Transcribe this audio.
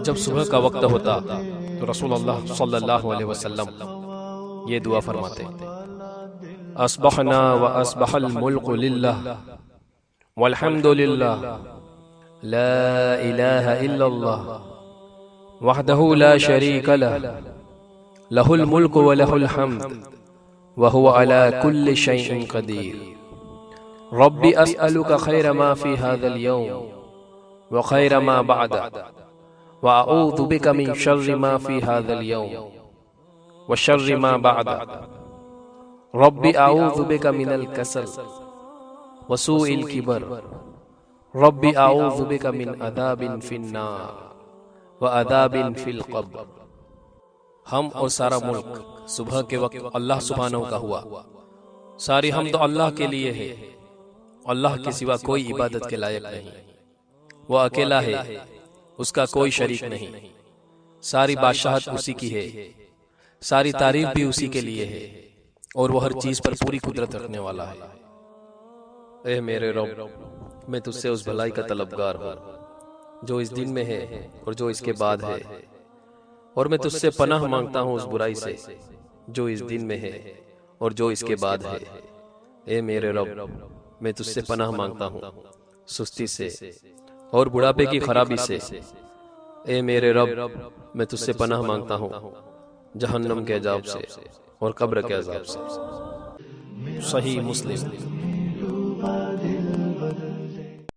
جب صبح کا وقت ہوتا تو رسول اللہ صلی اللہ علیہ وسلم یہ دعا فرماتے: اصبحنا واصبح الملک للہ والحمد للہ لا الہ الا اللہ وحدہ لا شریک لہ لہ الملک ولہ الحمد وہو علی کل شیء قدیر رب اسألک خیر ما فی هذا اليوم وخیر ما بعده وأعوذ بك من شر ما في هذا اليوم وشر ما بعده رب أعوذ بك من الكسل وسوء الكبر رب أعوذ بك من عذاب في النار وعذاب في القبر۔ ہم اور سارا ملک صبح کے وقت اللہ سبحانہ کا ہوا، ساری حمد اللہ کے لیے ہے، اللہ کے سوا کوئی عبادت کے لائق نہیں، وہ اکیلا ہے، اس کا کوئی شریک نہیں، ساری بادشاہت اسی کی ہے، ساری تعریف بھی اسی کے لیے ہے، اور وہ ہر چیز پر پوری قدرت رکھنے والا ہے۔ اے میرے رب، میں تجھ سے اس بھلائی کا طلبگار ہوں جو اس دن میں ہے اور جو اس کے بعد ہے، اور میں تجھ سے پناہ مانگتا ہوں اس برائی سے جو اس دن میں ہے اور جو اس کے بعد ہے۔ اے میرے رب، میں تجھ سے پناہ مانگتا ہوں سستی سے اور بڑھاپے کی خرابی سے۔ اے میرے رب، میں تجھ سے پناہ مانگتا ہوں جہنم کے عذاب سے اور قبر کے عذاب سے۔ صحیح مسلم۔